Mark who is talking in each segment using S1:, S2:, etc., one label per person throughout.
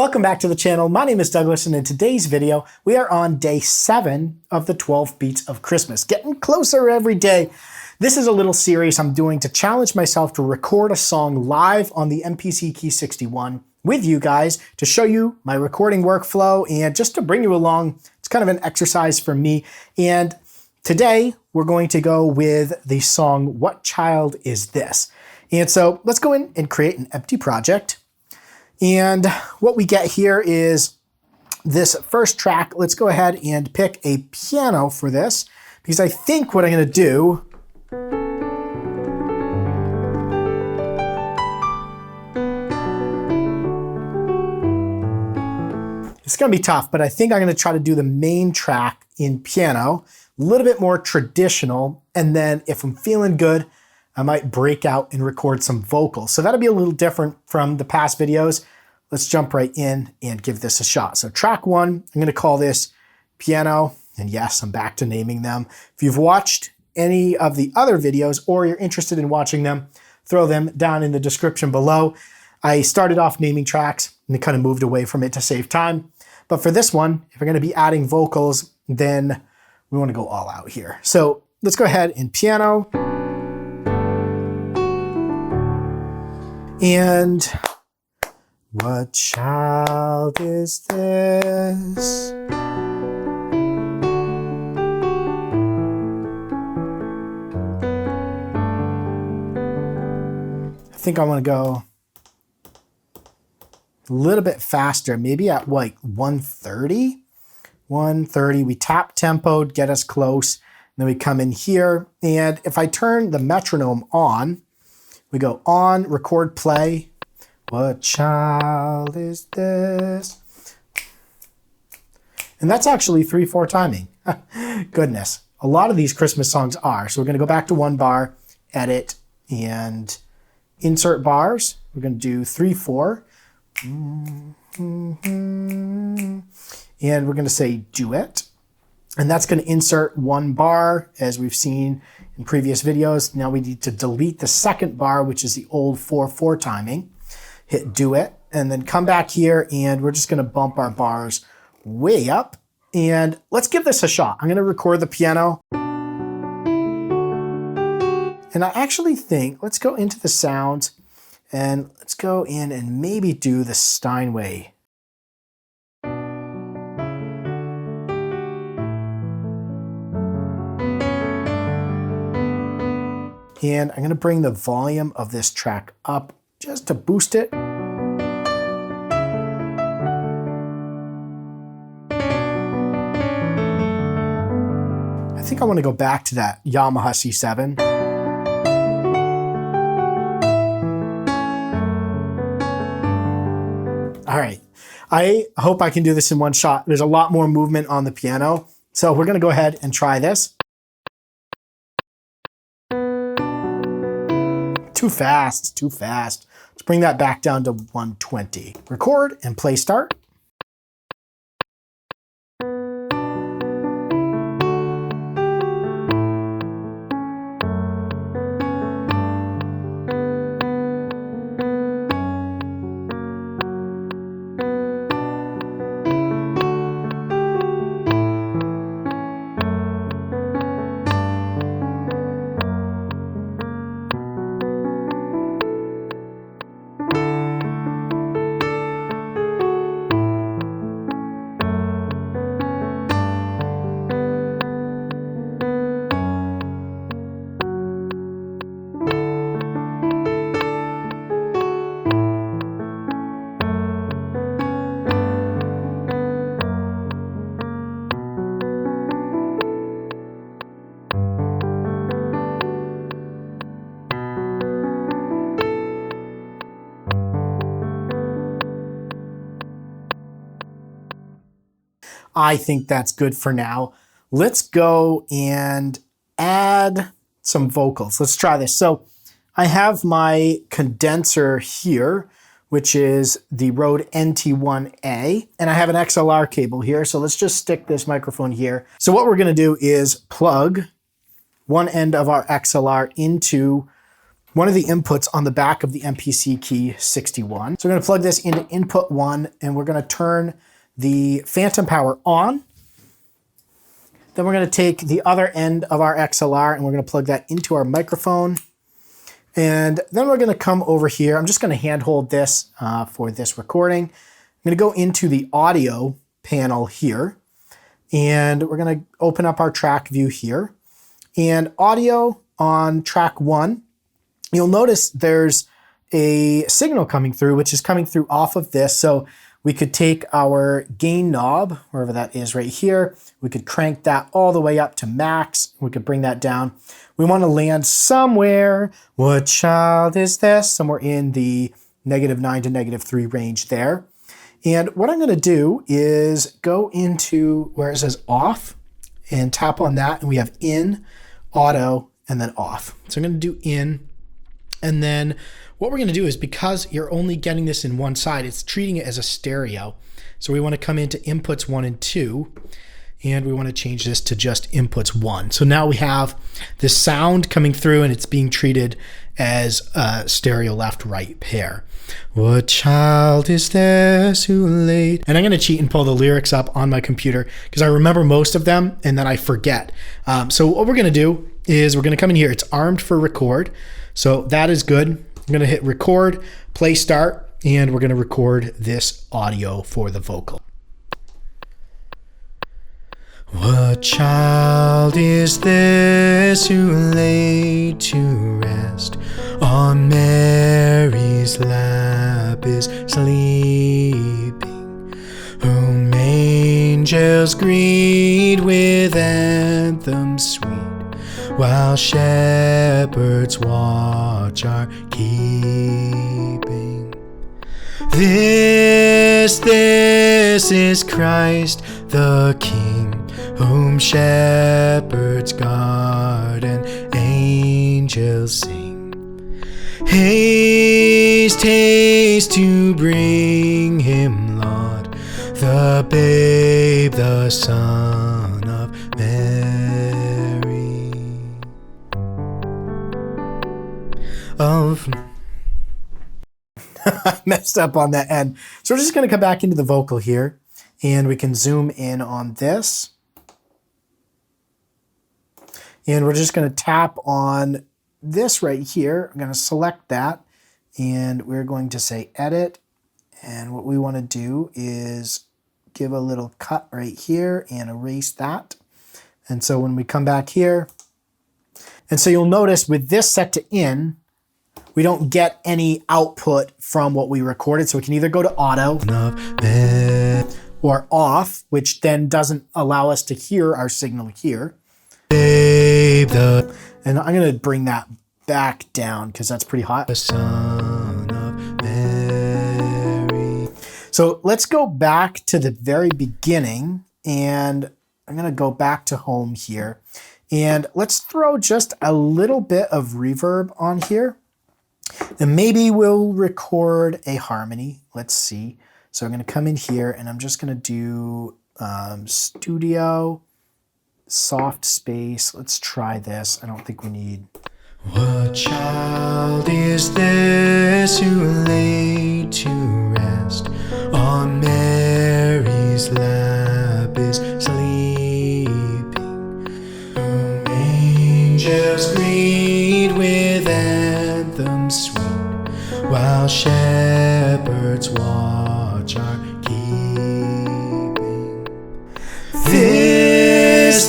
S1: Welcome back to the channel. My name is Douglas, and in today's video, we are on day 7 of the 12 Beats of Christmas, getting closer every day. This is a little series I'm doing to challenge myself to record a song live on the MPC Key 61 with you guys to show you my recording workflow and just to bring you along. It's kind of an exercise for me. And today, we're going to go with the song, What Child Is This? And so let's go in and create an empty project. And what we get here is this first track. Let's go ahead and pick a piano for this, because I think what I'm going to do it's going to be tough, but I think I'm going to try to do the main track in piano, a little bit more traditional, and then if I'm feeling good, I might break out and record some vocals. So that'll be a little different from the past videos. Let's jump right in and give this a shot. So track 1, I'm going to call this piano. And yes, I'm back to naming them. If you've watched any of the other videos or you're interested in watching them, throw them down in the description below. I started off naming tracks and kind of moved away from it to save time. But for this one, if we're going to be adding vocals, then we want to go all out here. So let's go ahead and piano. And what child is this? I think I want to go a little bit faster, maybe at like 130. 130, we tap tempo, get us close. Then we come in here, and if I turn the metronome on, we go on, record, play. What child is this? And that's actually 3/4 timing. Goodness. A lot of these Christmas songs are. So we're going to go back to 1 bar, edit, and insert bars. We're going to do 3/4. And we're going to say duet. And that's going to insert 1 bar, as we've seen in previous videos. Now we need to delete the second bar, which is the old 4/4 timing. Hit duet, and then come back here, and we're just going to bump our bars way up. And let's give this a shot. I'm going to record the piano. And I actually think, let's go into the sounds, and let's go in and maybe do the Steinway. And I'm going to bring the volume of this track up just to boost it. I think I want to go back to that Yamaha C7. All right, I hope I can do this in one shot. There's a lot more movement on the piano. So we're going to go ahead and try this. Too fast, too fast. Let's bring that back down to 120. Record and play start. I think that's good for now. Let's go and add some vocals. Let's try this. So I have my condenser here, which is the Rode NT1A, and I have an XLR cable here. So let's just stick this microphone here. So what we're going to do is plug one end of our XLR into one of the inputs on the back of the MPC Key 61. So we're gonna plug this into input 1, and we're gonna turn the phantom power on. Then we're gonna take the other end of our XLR and we're gonna plug that into our microphone. And then we're gonna come over here. I'm just gonna handhold this for this recording. I'm gonna go into the audio panel here, and we're gonna open up our track view here. And audio on track 1, you'll notice there's a signal coming through, which is coming through off of this. So we could take our gain knob, wherever that is right here. We could crank that all the way up to max. We could bring that down. We want to land somewhere. What child is this? Somewhere in the -9 to -3 range there. And what I'm going to do is go into where it says off and tap on that. And we have in, auto, and then off. So I'm going to do in. And then what we're going to do is, because you're only getting this in one side, it's treating it as a stereo. So we want to come into inputs 1 and 2, and we want to change this to just inputs 1. So now we have this sound coming through, and it's being treated as a stereo left-right pair. What child is this who laid? And I'm going to cheat and pull the lyrics up on my computer because I remember most of them and then I forget. So what we're going to do is we're going to come in here. It's armed for record. So that is good. I'm going to hit record, play start, and we're going to record this audio for the vocal. What child is this who laid to rest on Mary's lap is sleeping, whom angels greet with anthems sweet, while shepherds watch are keeping. This is Christ the King, whom shepherds guard and angels sing. Haste, haste to bring him, Lord, the babe, the Son of Mary. I messed up on that end. So we're just going to come back into the vocal here, and we can zoom in on this. And we're just going to tap on this right here. I'm going to select that, and we're going to say edit. And what we want to do is give a little cut right here and erase that. And so when we come back here, and so you'll notice with this set to in, we don't get any output from what we recorded. So we can either go to auto or off, which then doesn't allow us to hear our signal here. And I'm going to bring that back down because that's pretty hot. The Son of Mary. So let's go back to the very beginning, and I'm going to go back to home here. And let's throw just a little bit of reverb on here. And maybe we'll record a harmony. Let's see. So I'm going to come in here, and I'm just going to do studio, soft space. Let's try this. I don't think we need. What child is this who laid to rest on Mary's lap is sleeping, whom angels greet with anthems sweet, while shepherds watch are keeping.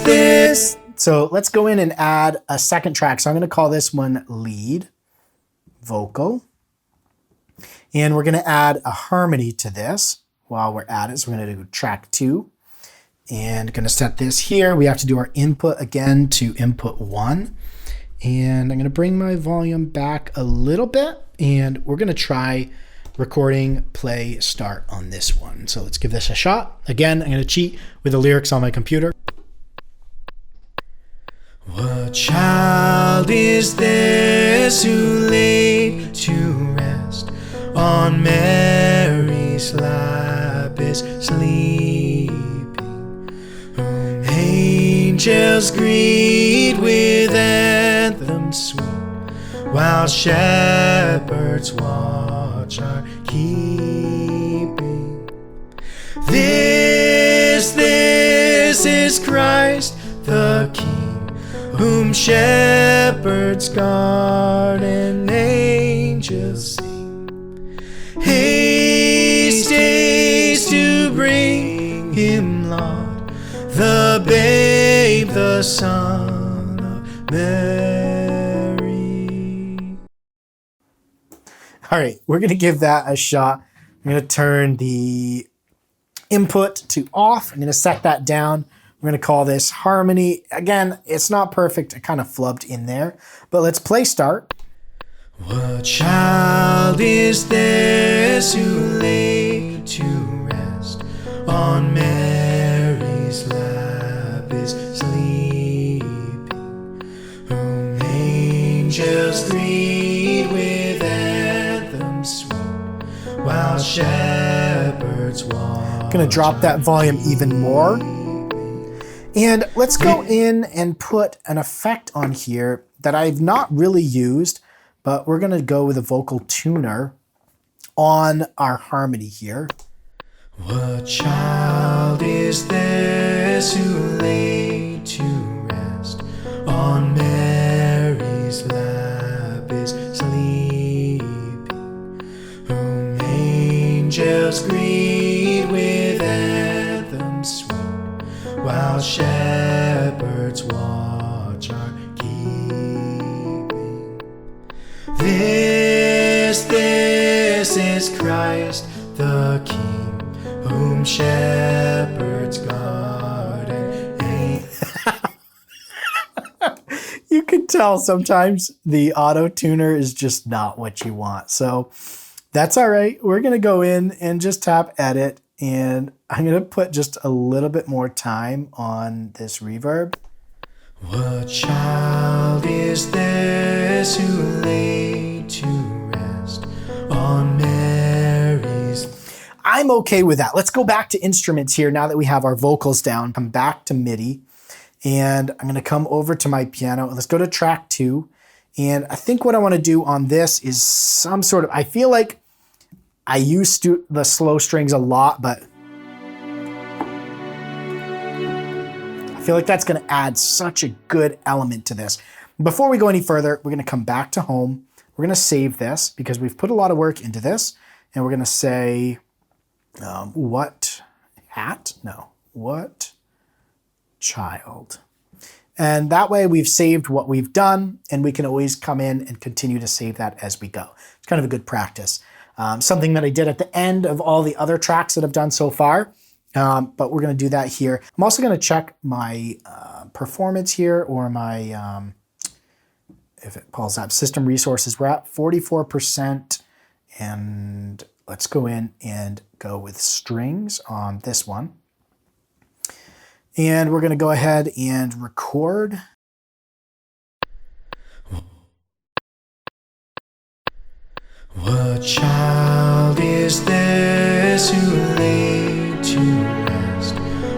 S1: This. So let's go in and add a second track. So I'm going to call this one lead vocal. And we're going to add a harmony to this while we're at it. So we're going to do track 2. And going to set this here. We have to do our input again to input 1. And I'm going to bring my volume back a little bit. And we're going to try recording, play, start on this one. So let's give this a shot. Again, I'm going to cheat with the lyrics on my computer. What child is this who laid to rest on Mary's lap is sleeping, whom angels greet with anthems sweet,
S2: while shepherds watch our keeping. This is Christ the King, whom shepherds guard and angels sing. Haste, haste to bring him, Lord, the babe, the Son of Mary.
S1: All right, we're going to give that a shot. I'm going to turn the input to off. I'm going to set that down. We're going to call this harmony. Again, it's not perfect. I kind of flubbed in there, but let's play start.
S2: What child is this who lay to rest on Mary's lap is sleeping, whom angels greet with anthems sweet, while shepherds walk.
S1: Going to drop that volume even more. And let's go in and put an effect on here that I've not really used, but we're going to go with a vocal tuner on our harmony here.
S2: What child is this who lay to rest on Mary's lap is sleeping, whom angels greet with anthems sweet, while shepherds watch our keeping. This is Christ the King, whom shepherds guard and
S1: You can tell sometimes the auto tuner is just not what you want. So that's all right. We're going to go in and just tap edit, and I'm going to put just a little bit more time on this reverb.
S2: What child is this who lay to rest on Mary's?
S1: I'm okay with that. Let's go back to instruments here now that we have our vocals down. Come back to MIDI, and I'm going to come over to my piano. Let's go to track 2. And I think what I want to do on this is some sort of, I feel like I used to the slow strings a lot, but I feel like that's going to add such a good element to this. Before we go any further, we're going to come back to home. We're going to save this because we've put a lot of work into this. And we're going to say, what hat? No, what child? And that way we've saved what we've done, and we can always come in and continue to save that as we go. It's kind of a good practice. Something that I did at the end of all the other tracks that I've done so far. But we're going to do that here. I'm also going to check my performance here, or my, if it pulls up, system resources. We're at 44%. And let's go in and go with strings on this one. And we're going to go ahead and record.
S2: What child is this who lay to rest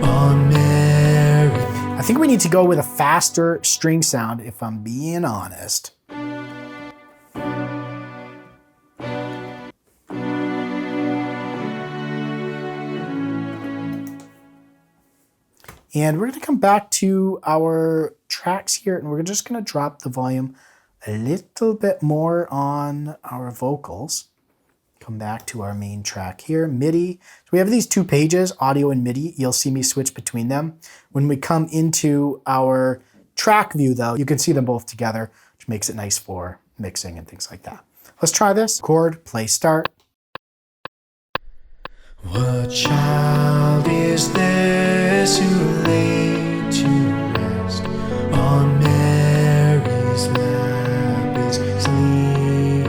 S2: on Mary?
S1: I think we need to go with a faster string sound, if I'm being honest. And we're going to come back to our tracks here, and we're just going to drop the volume a little bit more on our vocals. Come back to our main track here, MIDI. So we have these two pages, audio and MIDI. You'll see me switch between them. When we come into our track view, though, you can see them both together, which makes it nice for mixing and things like that. Let's try this. Record, play, start.
S2: What child is this who lay to rest on Mary's lap is sleeping,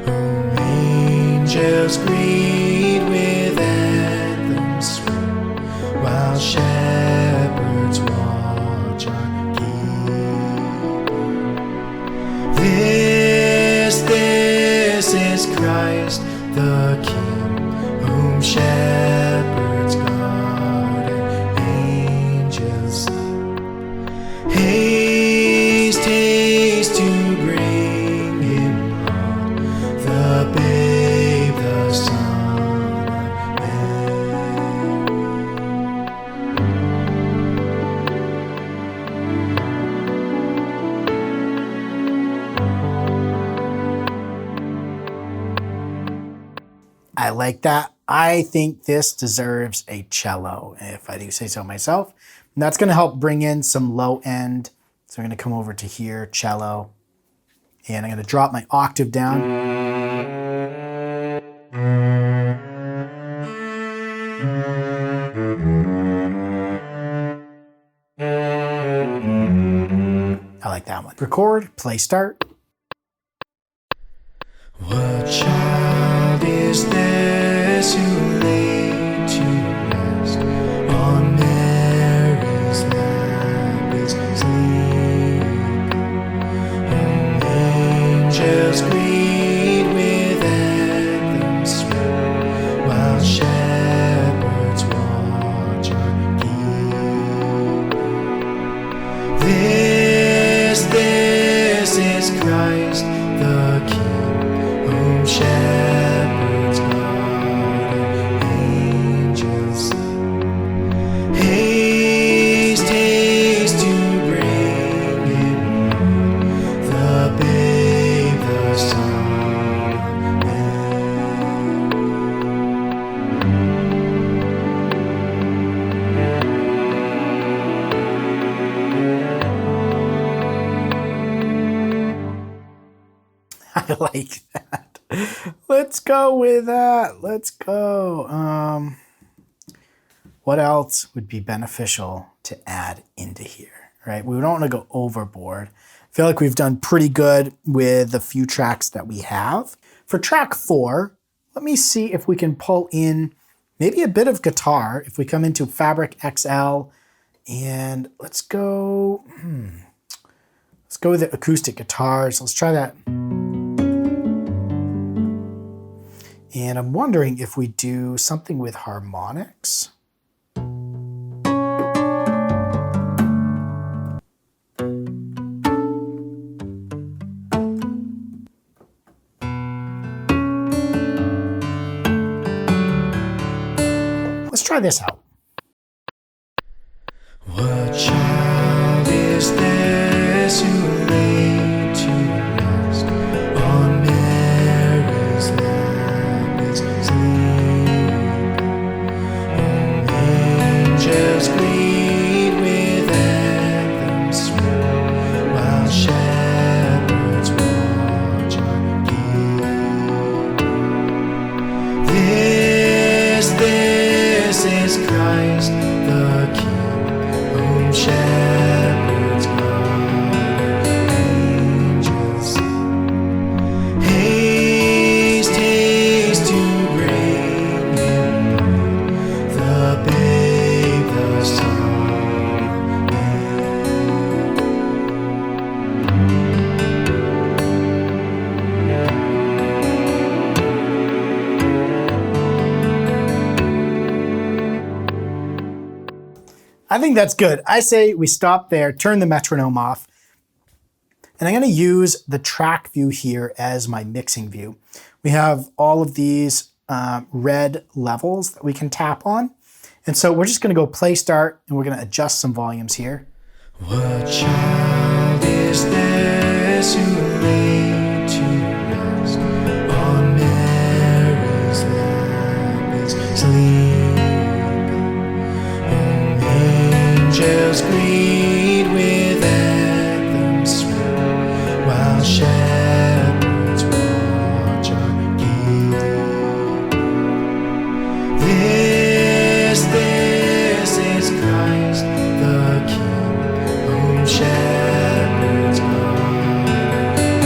S2: whom angels greet with anthems sweet, while shepherds watch our keeping. This is Christ the King, whom shepherds guard and
S1: I like that. I think this deserves a cello, if I do say so myself. And that's gonna help bring in some low end. So I'm gonna come over to here, cello, and I'm gonna drop my octave down. I like that one. Record, play, start.
S2: What child is this who laid to rest on Mary's lap is sleeping? Whom angels greet with anthems sweet, while shepherds watch and keep. This is Christ the King, whom shepherds guard and angels sing. Haste, haste to bring him word, the babe, the Son of
S1: I like that. Let's go with that. Let's go. What else would be beneficial to add into here, right? We don't want to go overboard. I feel like we've done pretty good with the few tracks that we have. For track 4, let me see if we can pull in maybe a bit of guitar. If we come into Fabric XL and let's go with the acoustic guitars. Let's try that. And I'm wondering if we do something with harmonics. Let's try this out.
S2: What child is this who laid to rest on Mary's lap is sleeping? Whom angels greet with anthems sweet, while shepherds watch and keep. This is Christ the King, whom shepherds guard and angels sing. Haste, haste to bring him word, the babe, the Son of
S1: I think that's good. I say we stop there, turn the metronome off, and I'm going to use the track view here as my mixing view. We have all of these red levels that we can tap on. And so we're just going to go play start, and we're going to adjust some volumes here.
S2: What child is this who laid to rest on Mary's lap is sleeping? Whom angels greet with anthems sweet, while shepherds watch and keep. This is Christ the King, whom shepherds guard and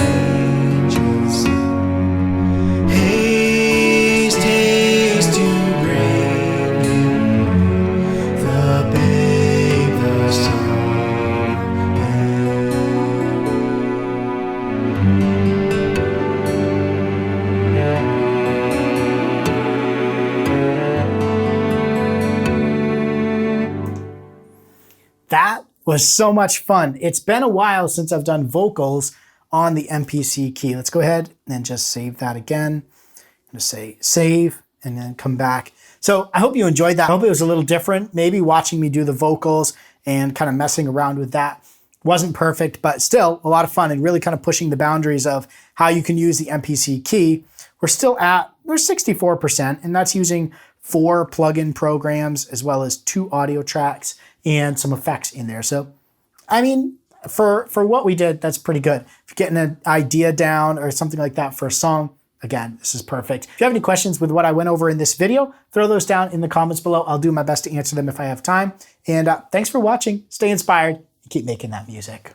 S2: angels sing. Haste, haste to bring him word, the babe, the Son of
S1: That was so much fun. It's been a while since I've done vocals on the MPC Key. Let's go ahead and just save that again. I'm gonna say save and then come back. So I hope you enjoyed that. I hope it was a little different. Maybe watching me do the vocals and kind of messing around with that wasn't perfect, but still a lot of fun and really kind of pushing the boundaries of how you can use the MPC Key. We're still at we're 64%, and that's using 4 plugin programs as well as 2 audio tracks and some effects in there. So, I mean, for what we did, that's pretty good. If you're getting an idea down or something like that for a song, again, this is perfect. If you have any questions with what I went over in this video, throw those down in the comments below. I'll do my best to answer them if I have time. And thanks for watching. Stay inspired and keep making that music.